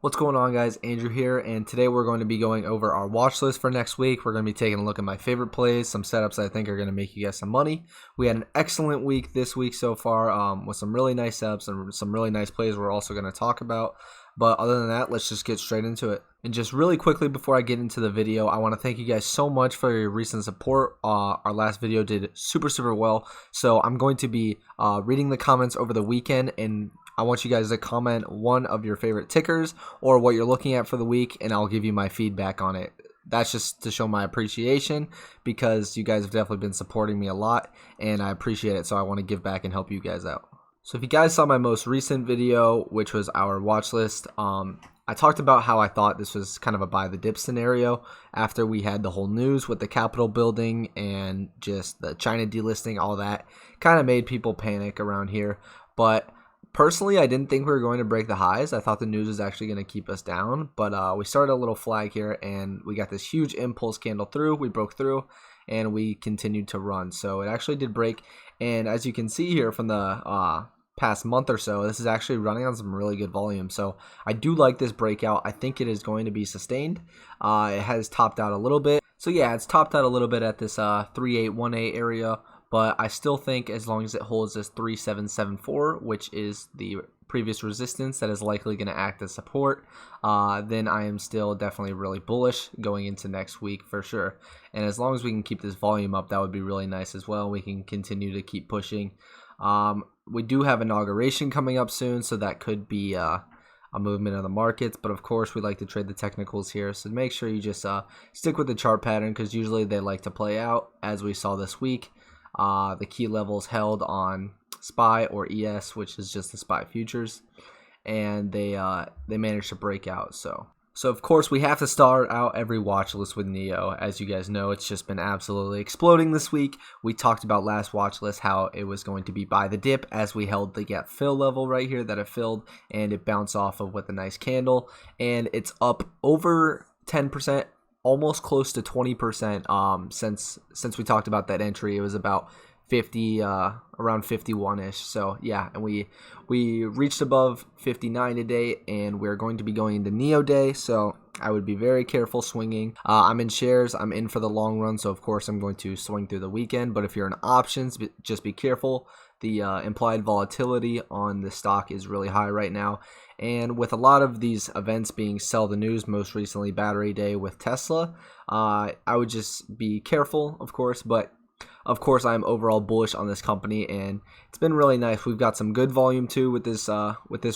What's going on, guys? Andrew here, and today we're going to be going over our watch list for next week. We're going to be taking a look at my favorite plays, some setups I think are going to make you guys some money. We had an excellent week this week so far with some really nice setups and some really nice plays we're also going to talk about. But other than that, let's just get straight into it. And just really quickly before I get into the video, I want to thank you guys so much for your recent support. Our last video did super well, so I'm going to be reading the comments over the weekend, and I want you guys to comment one of your favorite tickers or what you're looking at for the week, and I'll give you my feedback on it. That's just to show my appreciation because you guys have definitely been supporting me a lot, and I appreciate it, so I want to give back and help you guys out. So if you guys saw my most recent video, which was our watch list, I talked about how I thought this was kind of a buy the dip scenario after we had the whole news with the Capitol building and just the China delisting, all that kind of made people panic around here. But personally, I didn't think we were going to break the highs. I thought the news was actually going to keep us down, but we started a little flag here and we got this huge impulse candle through. We broke through and we continued to run. So it actually did break, and as you can see here from the past month or so, this is actually running on some really good volume. So I do like this breakout. I think it is going to be sustained. It has topped out a little bit. So yeah, it's topped out a little bit at this 3818 area, but I still think as long as it holds this 3774, which is the previous resistance that is likely going to act as support, then I am still definitely really bullish going into next week for sure. And as long as we can keep this volume up, that would be really nice as well. We can continue to keep pushing. We do have inauguration coming up soon, so that could be a movement of the markets, but of course we like to trade the technicals here, so make sure you just stick with the chart pattern because usually they like to play out as we saw this week. The key levels held on SPY or ES, which is just the SPY futures, and they managed to break out. So of course we have to start out every watch list with Nio. As you guys know, it's just been absolutely exploding this week. We talked about last watch list how it was going to be buy the dip as we held the gap fill level right here that it filled, and it bounced off of with a nice candle, and it's up over 10%. Almost close to 20% since we talked about that entry. It was about 50 around 51ish. So yeah, and we reached above 59 today, and we're going to be going into Nio day, so I would be very careful swinging. I'm in shares. I'm in for the long run, so of course I'm going to swing through the weekend, but if you're in options, just be careful. The implied volatility on the stock is really high right now, and with a lot of these events being sell the news, most recently Battery Day with Tesla, I would just be careful, of course, but of course I'm overall bullish on this company, and it's been really nice. We've got some good volume too with this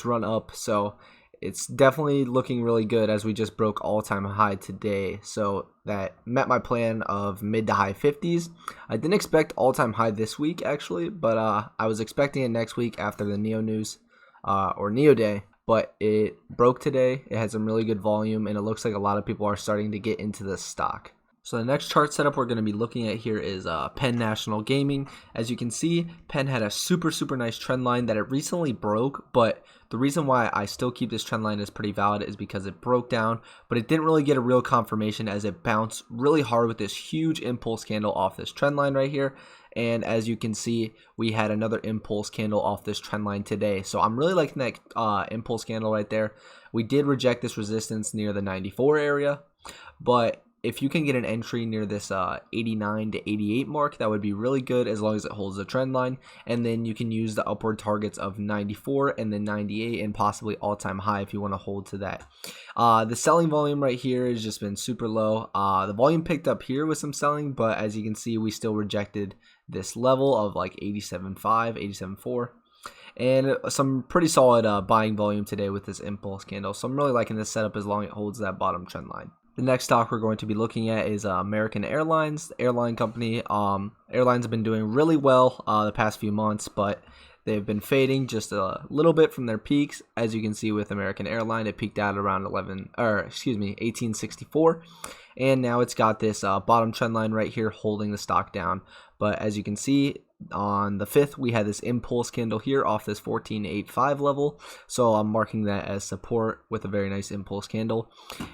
run up, so it's definitely looking really good as we just broke all-time high today. So that met my plan of mid to high 50s. I didn't expect all-time high this week actually, but I was expecting it next week after the Nio news or Nio day. But it broke today. It had some really good volume, and it looks like a lot of people are starting to get into this stock. So the next chart setup we're going to be looking at here is Penn National Gaming. As you can see, Penn had a super nice trend line that it recently broke, but the reason why I still keep this trend line as pretty valid is because it broke down, but it didn't really get a real confirmation as it bounced really hard with this huge impulse candle off this trend line right here. And as you can see, we had another impulse candle off this trend line today. So I'm really liking that impulse candle right there. We did reject this resistance near the 94 area, but if you can get an entry near this 89 to 88 mark, that would be really good as long as it holds the trend line. And then you can use the upward targets of 94 and then 98 and possibly all-time high if you want to hold to that. The selling volume right here has just been super low. The volume picked up here with some selling, but as you can see, we still rejected this level of like 87.5, 87.4. And some pretty solid buying volume today with this impulse candle. So I'm really liking this setup as long as it holds that bottom trend line. The next stock we're going to be looking at is American Airlines, the airline company. Airlines have been doing really well the past few months, but they've been fading just a little bit from their peaks. As you can see with American Airline, it peaked out around 1864, and now it's got this bottom trend line right here holding the stock down. But as you can see, on the 5th, we had this impulse candle here off this 14.85 level, so I'm marking that as support with a very nice impulse candle,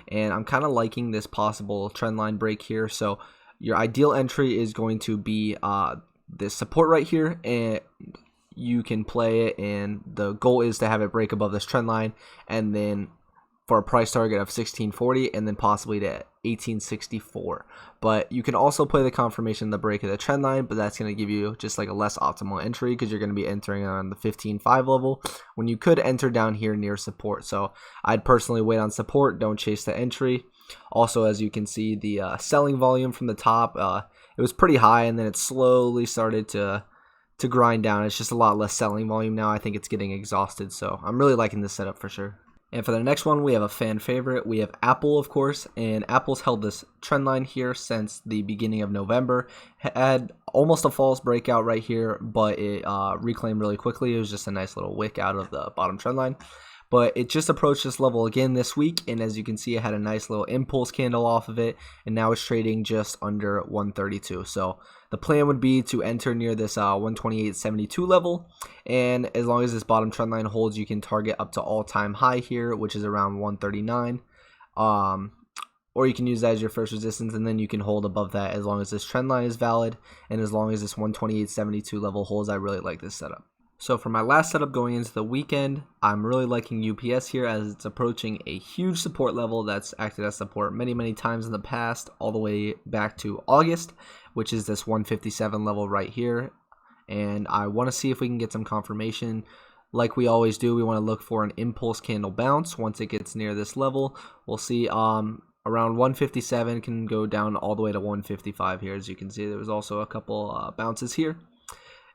and I'm kind of liking this possible trend line break here. So your ideal entry is going to be this support right here, and you can play it, and the goal is to have it break above this trend line and then for a price target of 1640 and then possibly to 1864. But you can also play the confirmation in the break of the trend line, but that's going to give you just like a less optimal entry because you're going to be entering on the 15.5 level when you could enter down here near support. So I'd personally wait on support, don't chase the entry. Also, as you can see, the selling volume from the top, it was pretty high, and then it slowly started to grind down. It's just a lot less selling volume now. I think it's getting exhausted, so I'm really liking this setup for sure. And for the next one, we have a fan favorite. We have Apple, of course, and Apple's held this trend line here since the beginning of November. Had almost a false breakout right here, but it reclaimed really quickly. It was just a nice little wick out of the bottom trend line. But it just approached this level again this week, and as you can see, it had a nice little impulse candle off of it, and now it's trading just under 132. So the plan would be to enter near this 128.72 level, and as long as this bottom trend line holds, you can target up to all-time high here, which is around 139. Or you can use that as your first resistance, and then you can hold above that as long as this trend line is valid, and as long as this 128.72 level holds. I really like this setup. So for my last setup going into the weekend, I'm really liking UPS here as it's approaching a huge support level that's acted as support many times in the past, all the way back to August, which is this 157 level right here. And I want to see if we can get some confirmation. Like we always do, we want to look for an impulse candle bounce. Once it gets near this level, we'll see around 157 can go down all the way to 155 here. As you can see, there was also a couple bounces here.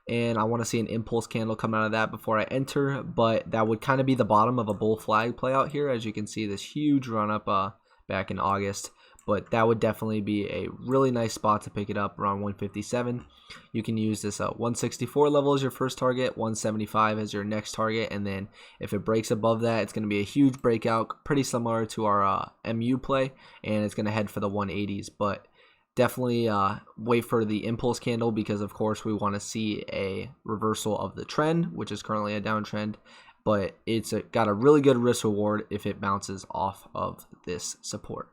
And I want to see an impulse candle come out of that before I enter, but that would kind of be the bottom of a bull flag play out here. As you can see, this huge run up back in August, but that would definitely be a really nice spot to pick it up around 157. You can use this 164 level as your first target, 175 as your next target, and then if it breaks above that, it's going to be a huge breakout, pretty similar to our MU play, and it's going to head for the 180s, but definitely wait for the impulse candle because, of course, we want to see a reversal of the trend, which is currently a downtrend, but it's got a really good risk reward if it bounces off of this support.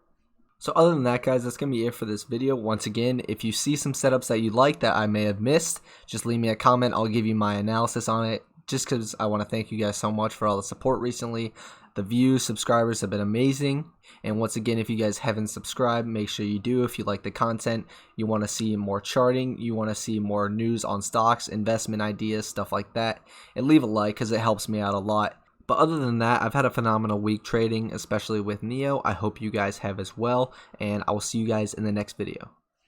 So other than that, guys, that's going to be it for this video. Once again, if you see some setups that you like that I may have missed, just leave me a comment. I'll give you my analysis on it, just because I want to thank you guys so much for all the support recently. The views, subscribers have been amazing. And once again, if you guys haven't subscribed, make sure you do. If you like the content, you want to see more charting, you want to see more news on stocks, investment ideas, stuff like that, and leave a like because it helps me out a lot. But other than that, I've had a phenomenal week trading, especially with Nio. I hope you guys have as well, and I will see you guys in the next video.